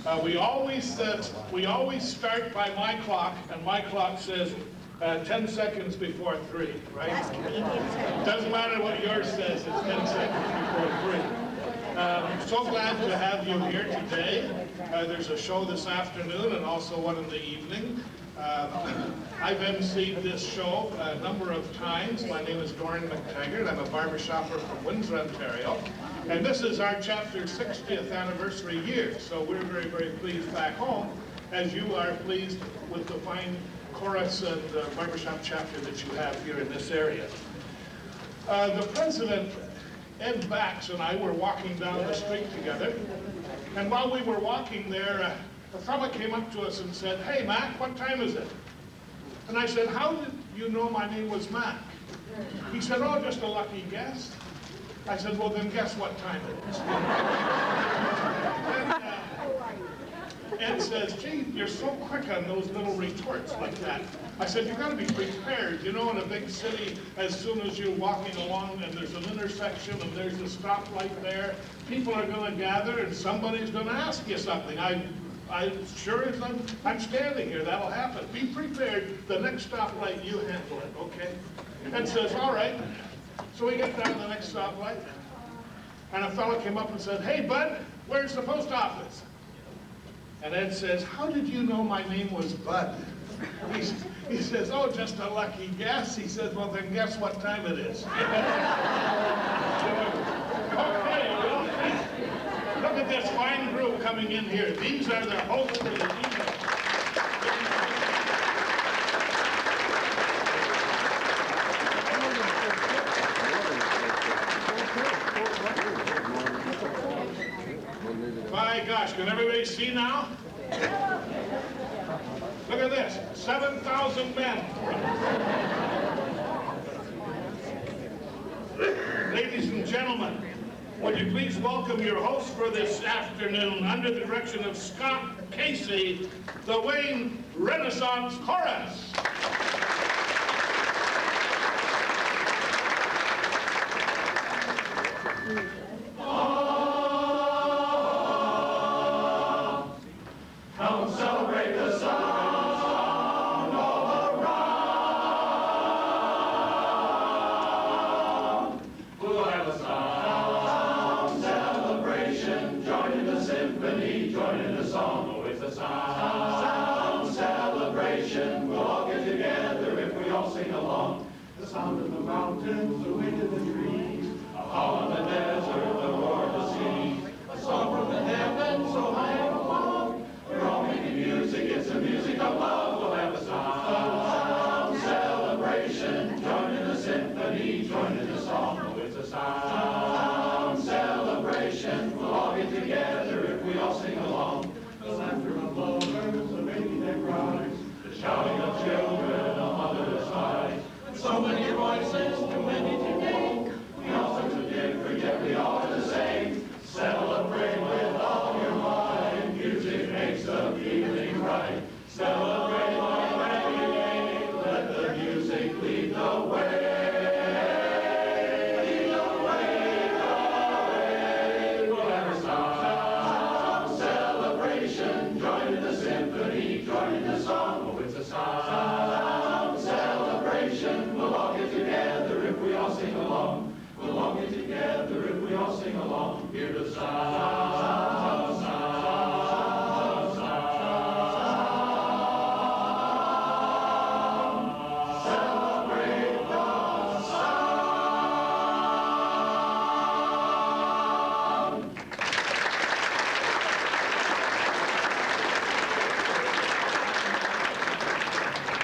We always start by my clock, and my clock says 10 seconds before 3, right? Doesn't matter what yours says, it's 10 seconds before 3. So glad to have you here today. There's a show this afternoon and also one in the evening. I've emceed this show a number of times. My name is Doran McTaggart. I'm a barbershopper from Windsor, Ontario. And this is our chapter 60th anniversary year. So we're very, very pleased back home, as you are pleased with the fine chorus and barbershop chapter that you have here in this area. The president, Ed Bax, and I were walking down the street together. And while we were walking there, a fellow came up to us and said, "Hey, Mac, what time is it?" And I said, "How did you know my name was Mac?" He said, "Oh, just a lucky guess." I said, "Well, then guess what time it is." And Ed says, "Gee, you're so quick on those little retorts like that." I said, "You've got to be prepared. You know, in a big city, as soon as you're walking along and there's an intersection and there's a stoplight there, people are going to gather and somebody's going to ask you something. I'm sure as I'm standing here, that'll happen. Be prepared. The next stoplight, you handle it, okay?" Ed says, "All right." So we get down to the next stoplight, and a fellow came up and said, "Hey, bud, where's the post office?" And Ed says, "How did you know my name was Bud?" He says, "Oh, just a lucky guess." He says, "Well, then guess what time it is." Okay, well, look at this fine group coming in here. These are the hosts for the evening. My gosh, can everybody see now? Look at this, 7,000 men. Ladies and gentlemen, would you please welcome your host for this afternoon, under the direction of Scott Casey, the Wayne Renaissance Chorus.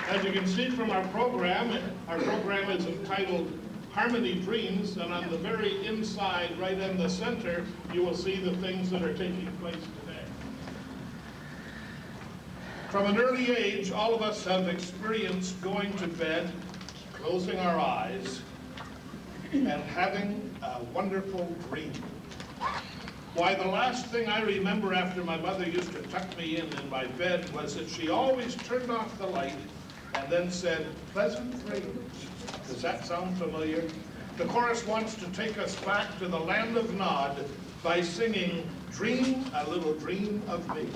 As you can see from our program is entitled Harmony Dreams, and on the very inside, right in the center, you will see the things that are taking place today. From an early age, all of us have experienced going to bed, closing our eyes, and having a wonderful dream. Why, the last thing I remember after my mother used to tuck me in my bed was that she always turned off the light and then said, "Pleasant dreams." Does that sound familiar? The chorus wants to take us back to the land of Nod by singing Dream a little dream of me.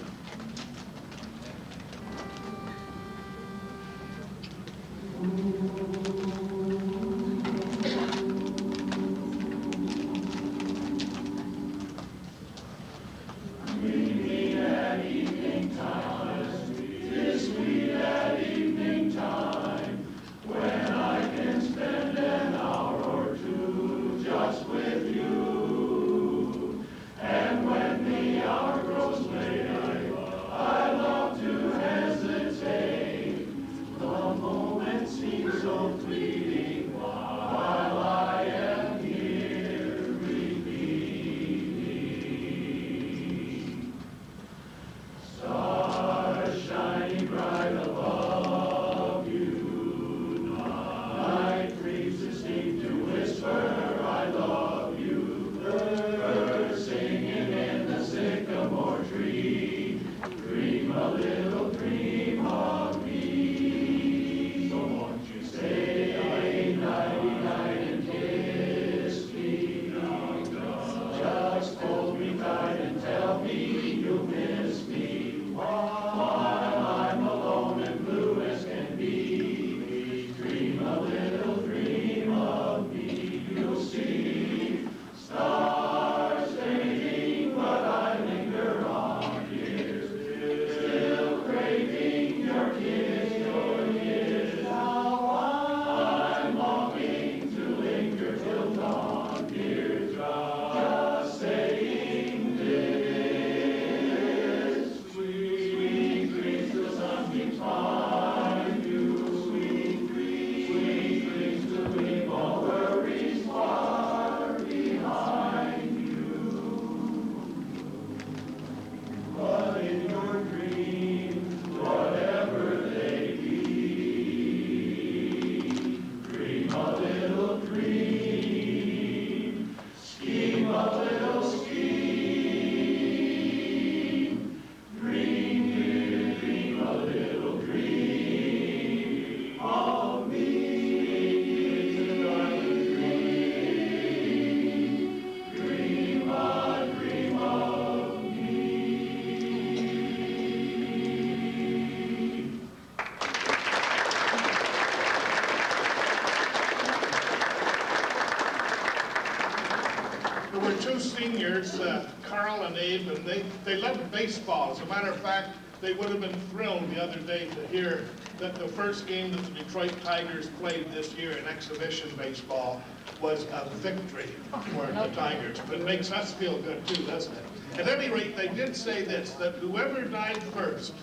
Two seniors, Carl and Abe, and they loved baseball. As a matter of fact, they would have been thrilled the other day to hear that the first game that the Detroit Tigers played this year in exhibition baseball was a victory for the Tigers. But it makes us feel good too, doesn't it? At any rate, they did say this, that whoever died first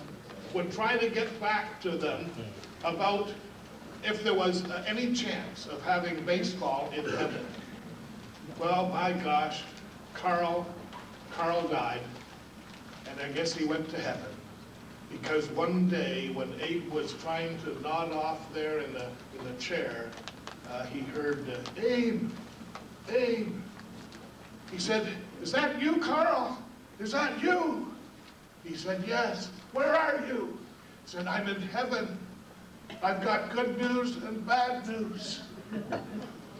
would try to get back to them about if there was any chance of having baseball in heaven. Well, my gosh, Carl died, and I guess he went to heaven. Because one day, when Abe was trying to nod off there in the chair, he heard, Abe, Abe. He said, is that you, Carl? Is that you? He said, yes. Where are you? He said, I'm in heaven. I've got good news and bad news.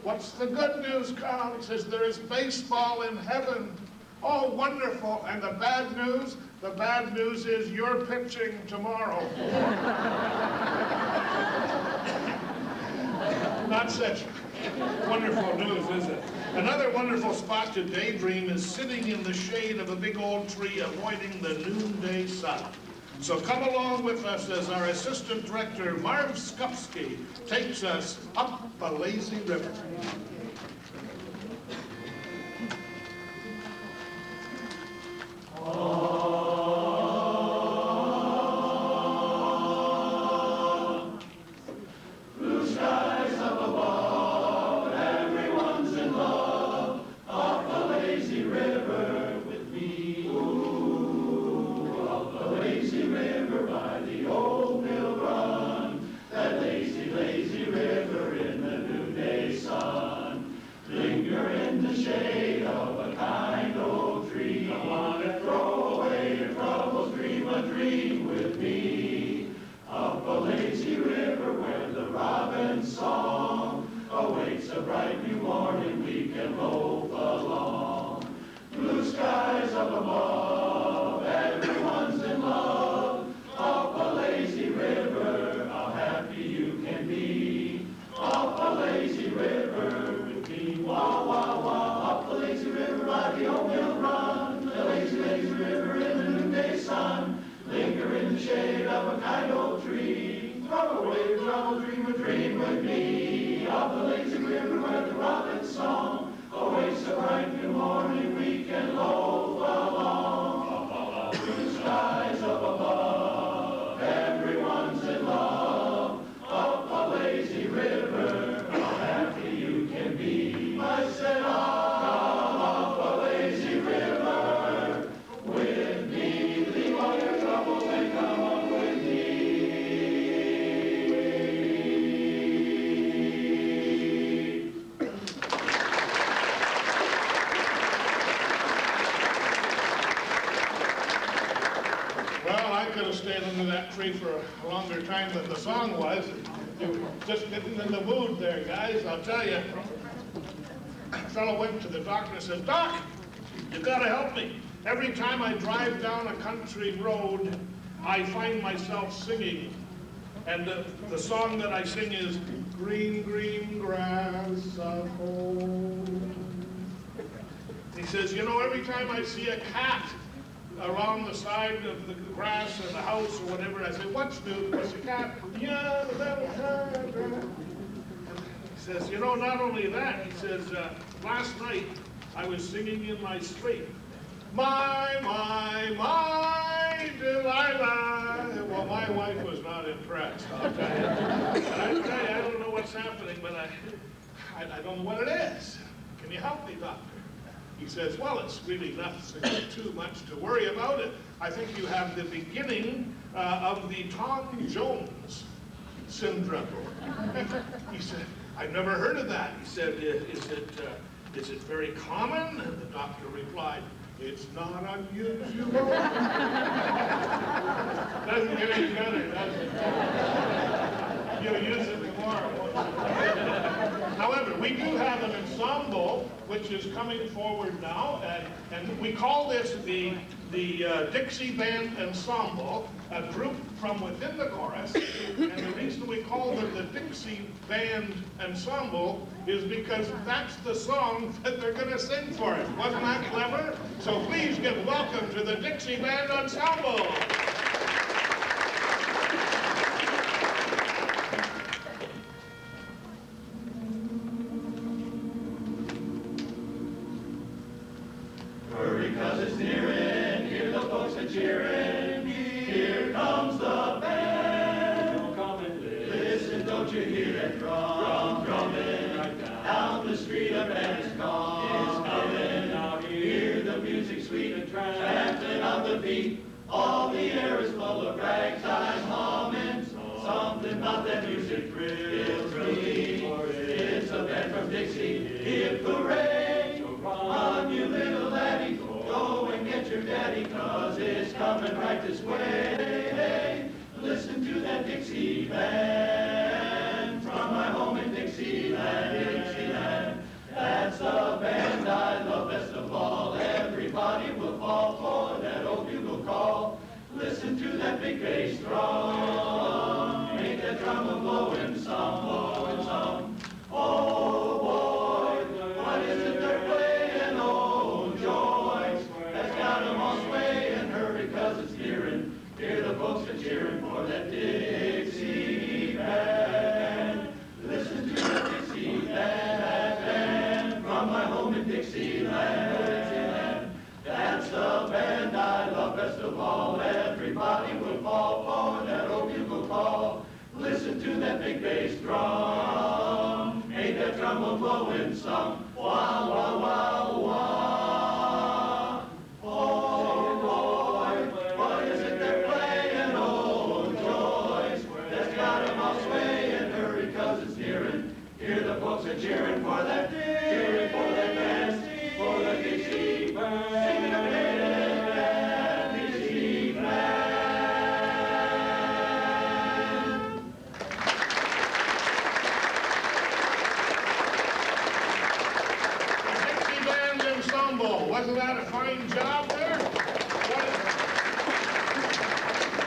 What's the good news, Carl? He says, there is baseball in heaven. Oh, wonderful. And the bad news? The bad news is you're pitching tomorrow. Not such wonderful news, is it? Another wonderful spot to daydream is sitting in the shade of a big old tree avoiding the noonday sun. So come along with us as our assistant director, Marv Skupski, takes us up a lazy river. Bright new morning we can loaf along. Blue skies up above. away your trouble, dream with me of the lazy river where the robin's song awaits a bright new morning. We can loaf along through the skies up above. Everyone's in love up a lazy river. How happy you can be. I said, up a lazy river with me. Leave all your troubles and come on with me. Well, I could have stayed under that tree for a longer time than the song was. You were just getting in the mood there, guys, I'll tell you. A fellow went to the doctor and said, Doc, you gotta help me. Every time I drive down a country road, I find myself singing. And the song that I sing is, green, green grass of home. He says, you know, every time I see a cat around the side of the grass or the house or whatever, I say, what's new, pussycat? Yeah, the little cat. He says, you know, not only that, he says, last night I was singing in my sleep. My, Delilah. Well, my wife was not impressed, I'll tell you. And I tell you, I don't know what's happening, but I don't know what it is. Can you help me, doctor? He says, well, it's really nothing too much to worry about it. I think you have the beginning of the Tom Jones syndrome. He said, I've never heard of that. He said, is it very common? And the doctor replied, it's not unusual. Doesn't get any better, does it? You'll use it tomorrow. However, we do have an ensemble which is coming forward now, and we call this the Dixie Band Ensemble, a group from within the chorus. And the reason we call them the Dixie Band Ensemble is because that's the song that they're going to sing for us. Wasn't that clever? So please give welcome to the Dixie Band Ensemble. Hurry, 'cause it's nearing, hear the folks a cheering, here comes the band. Don't come and listen, don't you hear that drum drumming? Right down the street a band is coming. Now hear the music sweet and trampling on the beat. All the air is full of ragtime humming. Something about that music thrills me. It's a band from Dixie, hip hooray! Run, you little laddie, go and get your daddy, 'cause it's coming right this way. Listen to that Dixie band from my home in Dixieland, Dixieland. That's the band I love best of all. Everybody will fall for that old bugle call. Listen to that big bass drum. Make that drum a blowing some, blowing some. Oh boy, what is it they're playing? Oh joy, that's got them all swaying. Hurry, 'cause it's nearing. Hear the folks are cheering for that Dixie band. Listen to the Dixie band from my home in Dixieland. That's the band I love best of all. Everybody will fall for that old bugle call. Listen to that big bass drum. Ain't that drum a blowing some? Wah, wah, wah, wah. Oh boy, what is it they're playing? Oh joys, that's got them all swaying. Hurry, 'cause it's nearing. Hear the folks are cheering for that band, for the Dixie band. Sing it up, hey, Dixie band. Dixie Band Ensemble. Wasn't that a fine job there?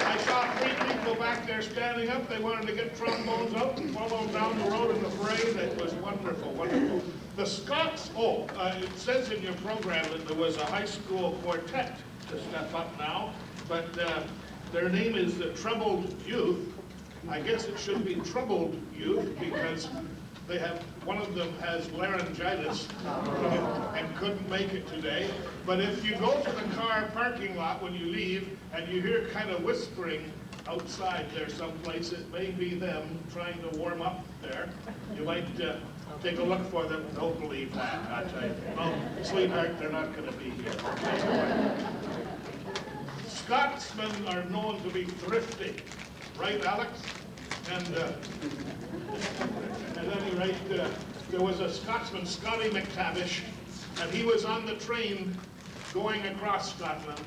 I saw 3 people back there standing up. They wanted to get trombones out and follow them down the road in the parade. It was wonderful, wonderful. The Scots, it says in your program that there was a high school quartet to step up now, but their name is the Troubled Youth, I guess it should be troubled youth because they have, one of them has laryngitis and couldn't make it today. But if you go to the car parking lot when you leave and you hear kind of whispering outside there someplace, it may be them trying to warm up there. You might take a look for them. Don't believe that, I tell you. No, sweetheart, they're not going to be here. Scotsmen are known to be thrifty, right, Alex? And at any rate, there was a Scotsman, Scotty McTavish, and he was on the train going across Scotland,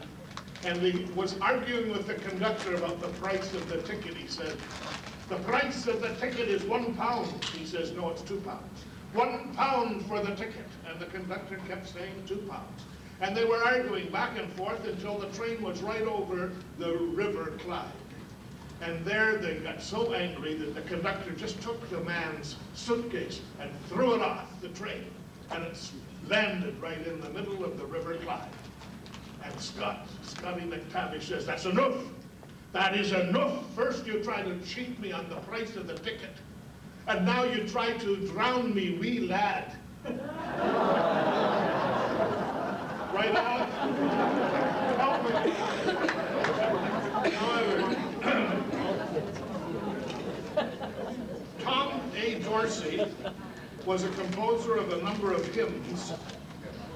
and he was arguing with the conductor about the price of the ticket. He said, "The price of the ticket is £1. He says, "No, it's £2. £1 for the ticket." And the conductor kept saying £2. And they were arguing back and forth until the train was right over the River Clyde. And there they got so angry that the conductor just took the man's suitcase and threw it off the train. And it landed right in the middle of the River Clyde. And Scotty McTavish says, "That's enough. That is enough. First you try to cheat me on the price of the ticket, and now you try to drown me, wee lad." Right, Alex? Help me. However, Tom A. Dorsey was a composer of a number of hymns,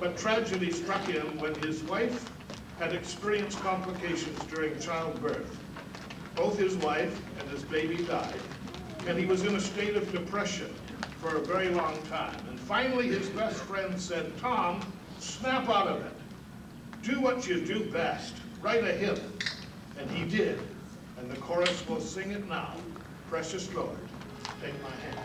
but tragedy struck him when his wife had experienced complications during childbirth. Both his wife and his baby died, and he was in a state of depression for a very long time. And finally his best friend said, "Tom, snap out of it. Do what you do best. Write a hymn." And he did. And the chorus will sing it now. "Precious Lord, take my hand."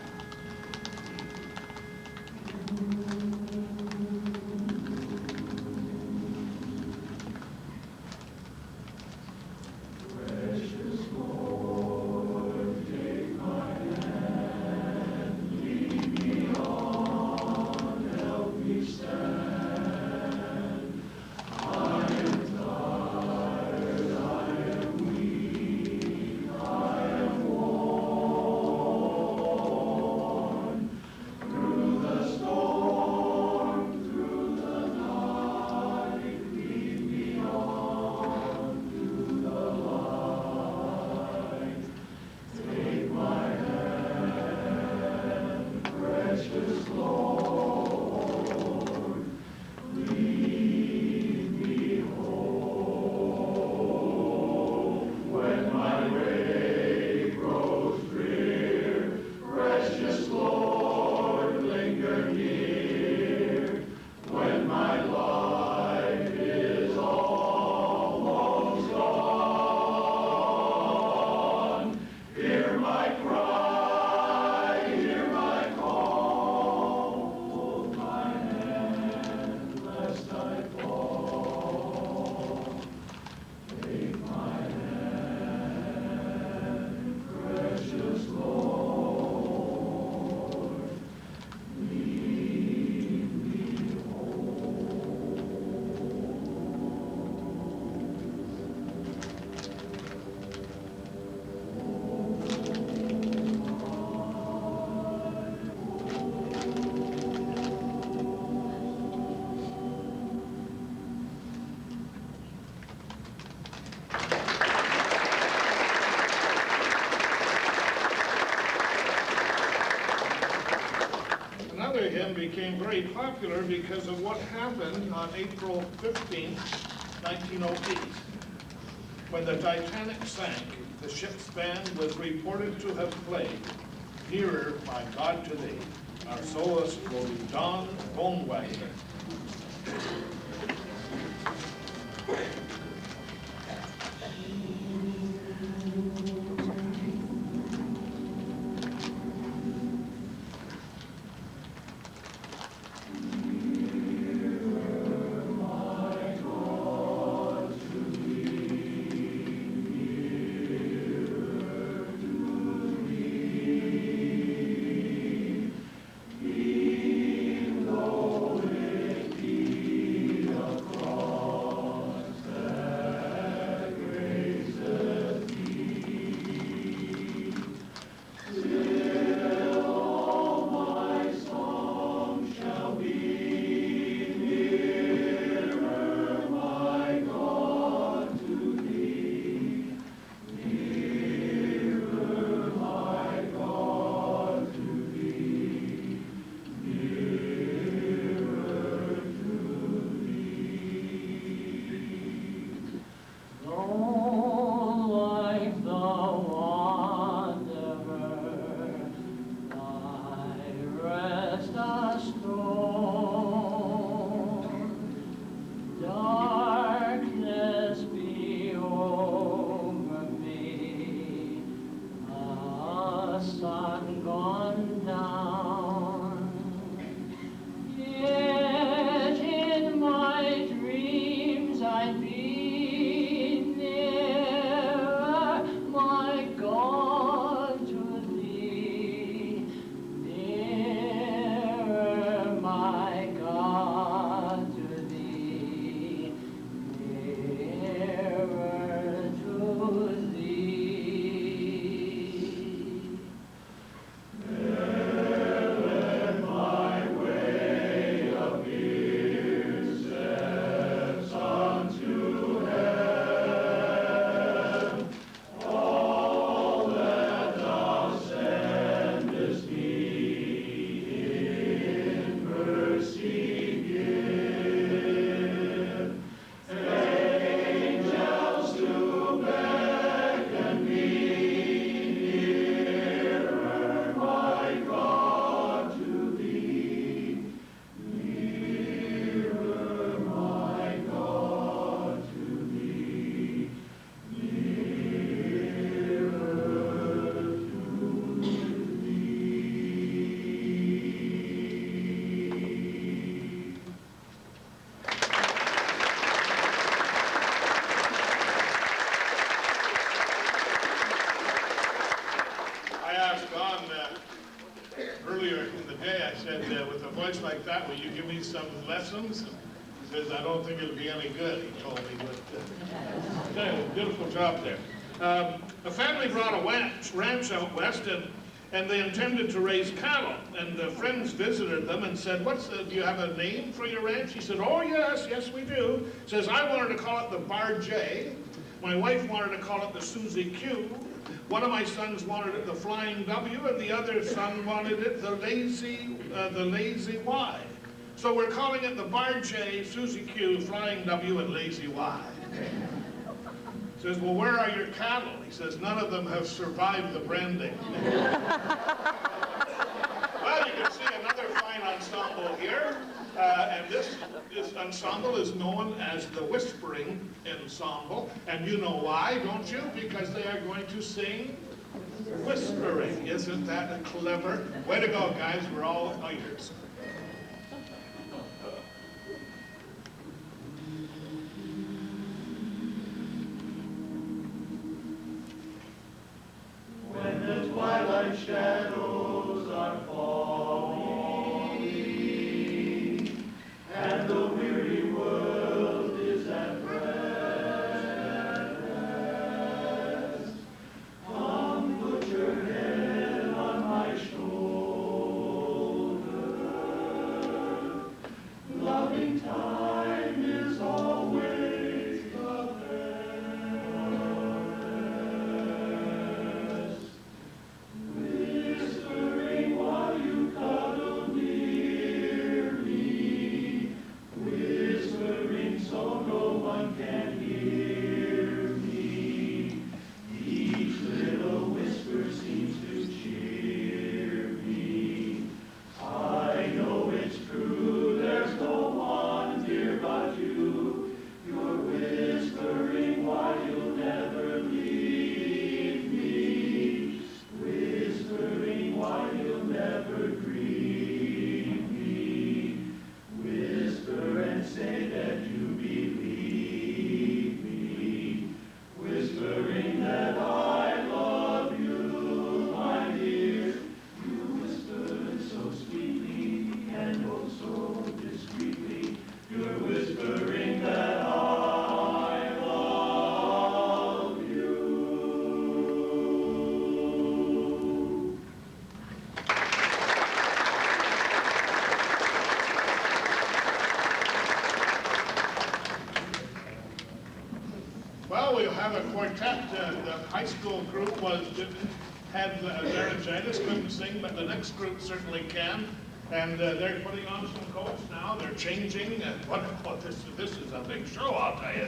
Hymn became very popular because of what happened on April 15, 1908. When the Titanic sank, the ship's band was reported to have played "Nearer, My God, to Thee." Our soloist will be Don Bonewagner. Though it be that? Will you give me some lessons? He says, I don't think it'll be any good, he told me. But anyway, beautiful job there. A family brought a ranch out west, and they intended to raise cattle. And friends visited them and said, do you have a name for your ranch? He said, oh yes, we do. He says, I wanted to call it the Bar J. My wife wanted to call it the Susie Q. One of my sons wanted it the Flying W, and the other son wanted it the Lazy Y. So we're calling it the Bar J, Susie Q, Flying W, and Lazy Y. He says, well, where are your cattle? He says, none of them have survived the branding. Well, you can see another fine ensemble here. And this ensemble is known as the Whispering Ensemble. And you know why, don't you? Because they are going to sing whispering. Isn't that clever? Way to go, guys. We're all ears. When the twilight shadows are falling and the weary world is at rest, come put your head on my shoulder. Loving time is always the best. Whispering while you cuddle near me, whispering so no one can hear me. Each little whisper seems to cheer me. I know it's true, there's no one dear but you. You're whispering while you'll never leave me. Whispering while you'll never grieve me. Whisper and say that you believe me. Whispering that I love you, my dear. You whisper so sweetly and oh so discreetly. You're whispering that I love you. Well, we'll have a quartet. The high school group had laryngitis, couldn't sing, but the next group certainly can. And they're putting on some coats now. They're changing. This is a big show, I'll tell you.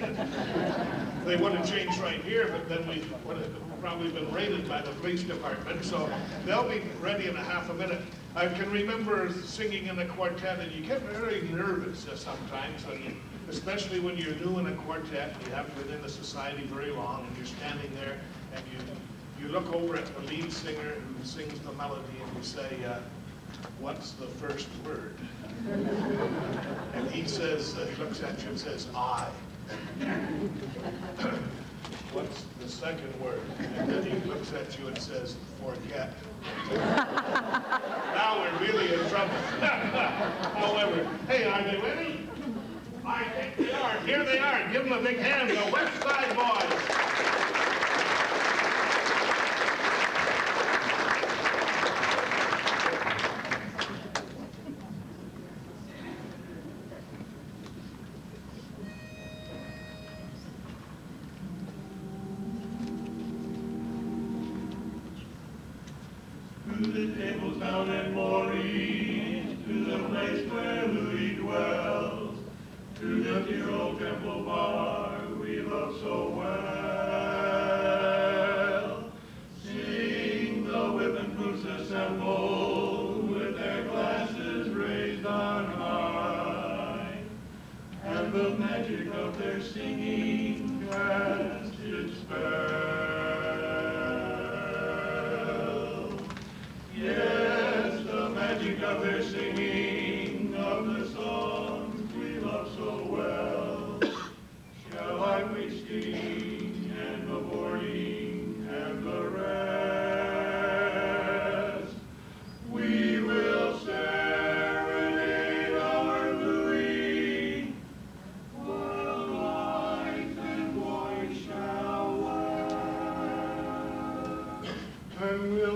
They would have changed right here, but then we would have probably been raided by the police department. So they'll be ready in a half a minute. I can remember singing in a quartet, and you get very nervous sometimes, especially when you're new in a quartet. You haven't been in the society very long, and you're standing there, and you look over at the lead singer who sings the melody, and you say, what's the first word? And he says, he looks at you and says, I. What's the second word? And then he looks at you and says, forget. Now we're really in trouble. However, hey, are they ready? I think they are. Here they are. Give them a big hand, the West Side Boys. To the tables down at Maurice, to the place where Louis dwells, to the dear old temple bar we love so well. Sing the whipping groups assembled with their glasses raised on high, and the magic of their singing cast its spell. Yes, the magic of their singing, of the songs we love so well. Shall I waste and we'll